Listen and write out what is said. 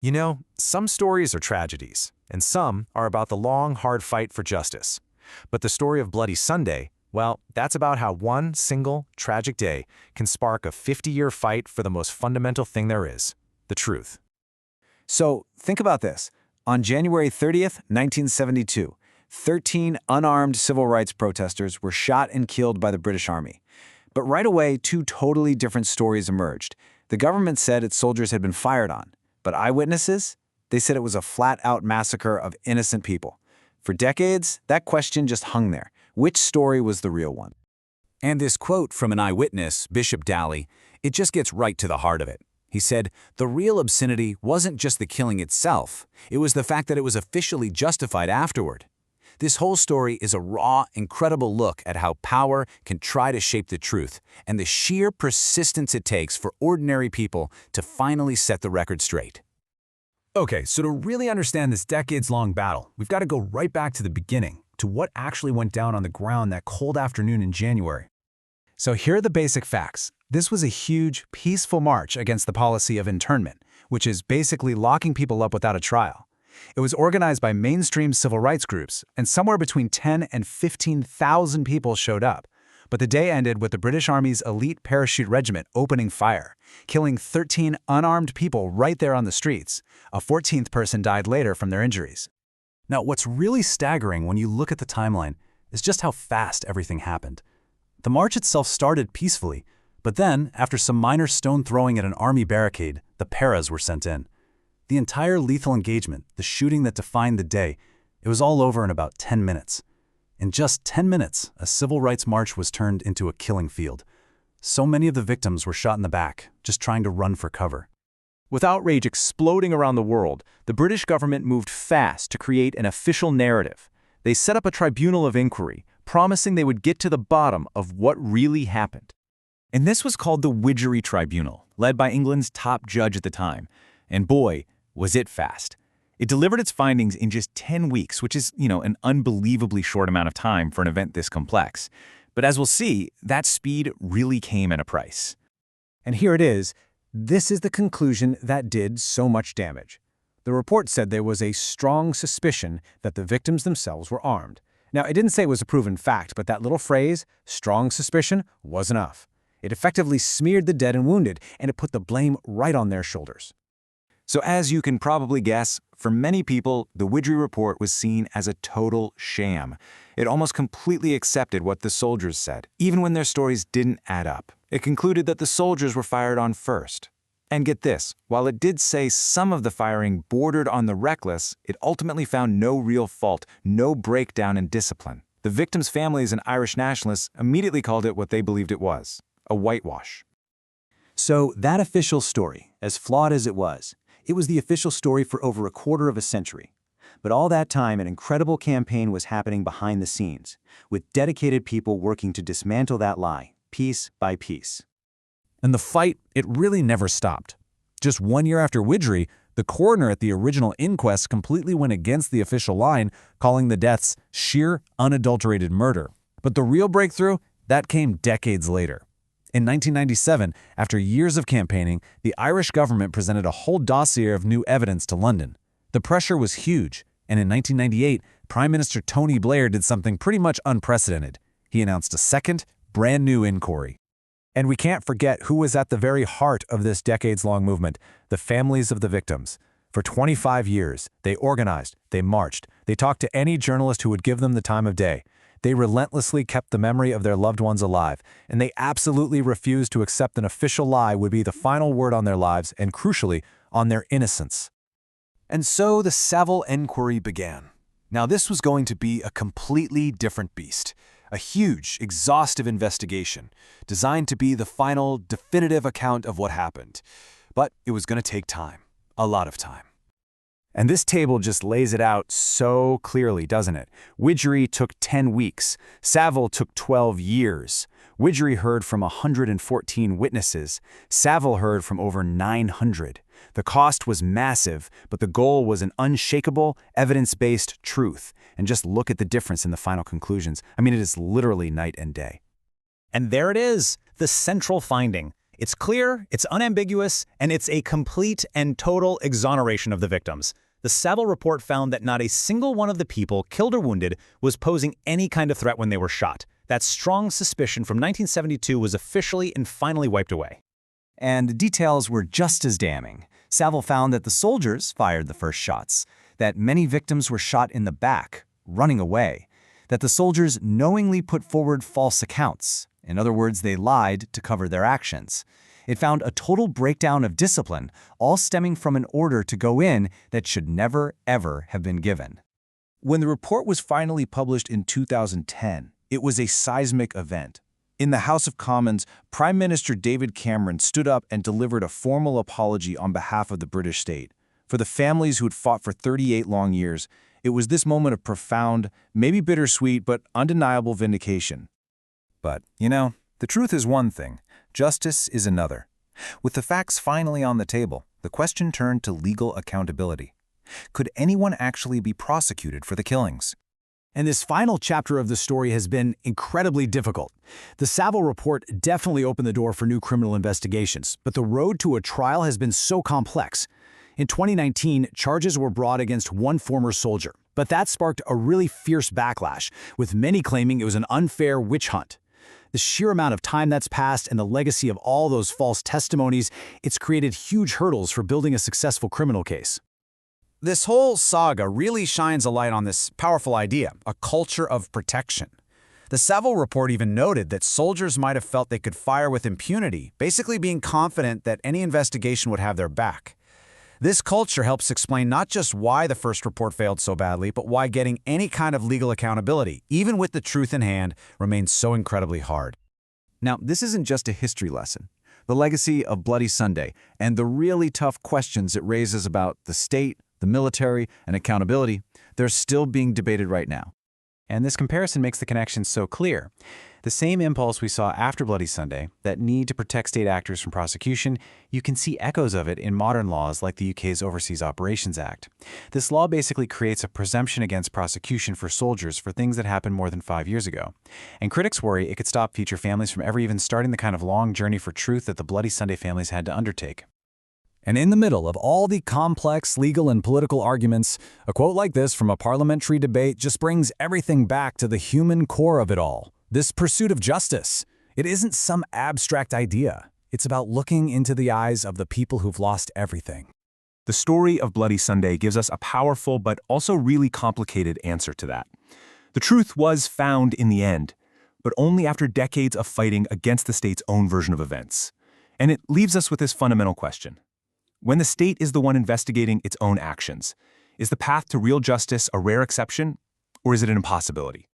You know, some stories are tragedies, and some are about the long, hard fight for justice. But the story of Bloody Sunday, well, that's about how one single, tragic day can spark a 50-year fight for the most fundamental thing there is, the truth. So, think about this. On January 30th, 1972, 13 unarmed civil rights protesters were shot and killed by the British Army. But right away, two totally different stories emerged. The government said its soldiers had been fired on, but eyewitnesses? They said it was a flat-out massacre of innocent people. For decades, that question just hung there. Which story was the real one? And this quote from an eyewitness, Bishop Daly, it just gets right to the heart of it. He said, the real obscenity wasn't just the killing itself, it was the fact that it was officially justified afterward. This whole story is a raw, incredible look at how power can try to shape the truth and the sheer persistence it takes for ordinary people to finally set the record straight. Okay, so to really understand this decades-long battle, we've got to go right back to the beginning, to what actually went down on the ground that cold afternoon in January. So here are the basic facts. This was a huge, peaceful march against the policy of internment, which is basically locking people up without a trial. It was organized by mainstream civil rights groups, and somewhere between 10 and 15,000 people showed up. But the day ended with the British Army's elite parachute regiment opening fire, killing 13 unarmed people right there on the streets. A 14th person died later from their injuries. Now, what's really staggering when you look at the timeline is just how fast everything happened. The march itself started peacefully, but then, after some minor stone throwing at an army barricade, the paras were sent in. The entire lethal engagement, the shooting that defined the day, it was all over in about 10 minutes. In just 10 minutes, a civil rights march was turned into a killing field. So many of the victims were shot in the back, just trying to run for cover. With outrage exploding around the world, the British government moved fast to create an official narrative. They set up a tribunal of inquiry, promising they would get to the bottom of what really happened. And this was called the Widgery Tribunal, led by England's top judge at the time. And boy, was it fast. It delivered its findings in just 10 weeks, which is, an unbelievably short amount of time for an event this complex. But as we'll see, that speed really came at a price. And here it is. This is the conclusion that did so much damage. The report said there was a strong suspicion that the victims themselves were armed. Now, it didn't say it was a proven fact, but that little phrase, strong suspicion, was enough. It effectively smeared the dead and wounded, and it put the blame right on their shoulders. So as you can probably guess, for many people, the Widgery report was seen as a total sham. It almost completely accepted what the soldiers said, even when their stories didn't add up. It concluded that the soldiers were fired on first. And get this, while it did say some of the firing bordered on the reckless, it ultimately found no real fault, no breakdown in discipline. The victims' families and Irish nationalists immediately called it what they believed it was, a whitewash. So that official story, as flawed as it was the official story for over a quarter of a century. But all that time, an incredible campaign was happening behind the scenes, with dedicated people working to dismantle that lie, piece by piece. And the fight, it really never stopped. Just 1 year after Widgery, the coroner at the original inquest completely went against the official line, calling the deaths sheer, unadulterated murder. But the real breakthrough, that came decades later. In 1997, after years of campaigning, the Irish government presented a whole dossier of new evidence to London. The pressure was huge, and in 1998, Prime Minister Tony Blair did something pretty much unprecedented. He announced a second, brand new inquiry. And we can't forget who was at the very heart of this decades-long movement, the families of the victims. For 25 years, they organized, they marched, they talked to any journalist who would give them the time of day. They relentlessly kept the memory of their loved ones alive, and they absolutely refused to accept an official lie would be the final word on their lives and, crucially, on their innocence. And so the Savile Inquiry began. Now this was going to be a completely different beast, a huge, exhaustive investigation, designed to be the final, definitive account of what happened. But it was going to take time, a lot of time. And this table just lays it out so clearly, doesn't it? Widgery took 10 weeks. Savile took 12 years. Widgery heard from 114 witnesses. Savile heard from over 900. The cost was massive, but the goal was an unshakable, evidence-based truth. And just look at the difference in the final conclusions. I mean, it is literally night and day. And there it is, the central finding. It's clear, it's unambiguous, and it's a complete and total exoneration of the victims. The Saville report found that not a single one of the people killed or wounded was posing any kind of threat when they were shot. That strong suspicion from 1972 was officially and finally wiped away. And the details were just as damning. Saville found that the soldiers fired the first shots, that many victims were shot in the back, running away, that the soldiers knowingly put forward false accounts. In other words, they lied to cover their actions. It found a total breakdown of discipline, all stemming from an order to go in that should never, ever have been given. When the report was finally published in 2010, it was a seismic event. In the House of Commons, Prime Minister David Cameron stood up and delivered a formal apology on behalf of the British state. For the families who had fought for 38 long years, it was this moment of profound, maybe bittersweet, but undeniable vindication. But, the truth is one thing, justice is another. With the facts finally on the table, the question turned to legal accountability. Could anyone actually be prosecuted for the killings? And this final chapter of the story has been incredibly difficult. The Saville report definitely opened the door for new criminal investigations, but the road to a trial has been so complex. In 2019, charges were brought against one former soldier, but that sparked a really fierce backlash, with many claiming it was an unfair witch hunt. The sheer amount of time that's passed and the legacy of all those false testimonies, it's created huge hurdles for building a successful criminal case. This whole saga really shines a light on this powerful idea, a culture of protection. The Saville report even noted that soldiers might have felt they could fire with impunity, basically being confident that any investigation would have their back. This culture helps explain not just why the first report failed so badly, but why getting any kind of legal accountability, even with the truth in hand, remains so incredibly hard. Now, this isn't just a history lesson. The legacy of Bloody Sunday and the really tough questions it raises about the state, the military, and accountability, they're still being debated right now. And this comparison makes the connection so clear. The same impulse we saw after Bloody Sunday, that need to protect state actors from prosecution, you can see echoes of it in modern laws like the UK's Overseas Operations Act. This law basically creates a presumption against prosecution for soldiers for things that happened more than 5 years ago. And critics worry it could stop future families from ever even starting the kind of long journey for truth that the Bloody Sunday families had to undertake. And in the middle of all the complex legal and political arguments, a quote like this from a parliamentary debate just brings everything back to the human core of it all. This pursuit of justice. It isn't some abstract idea. It's about looking into the eyes of the people who've lost everything. The story of Bloody Sunday gives us a powerful but also really complicated answer to that. The truth was found in the end, but only after decades of fighting against the state's own version of events. And it leaves us with this fundamental question. When the state is the one investigating its own actions, is the path to real justice a rare exception, or is it an impossibility?